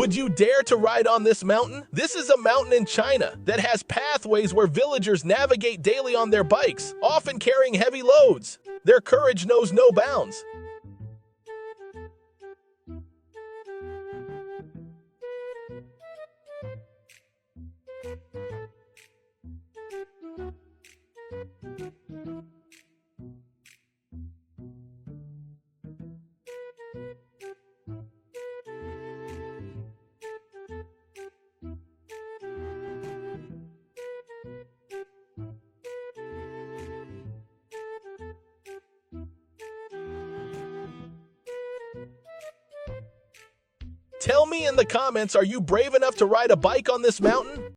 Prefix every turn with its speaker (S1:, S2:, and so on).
S1: Would you dare to ride on this mountain? This is a mountain in China that has pathways where villagers navigate daily on their bikes, often carrying heavy loads. Their courage knows no bounds. Tell me in the comments, are you brave enough to ride a bike on this mountain?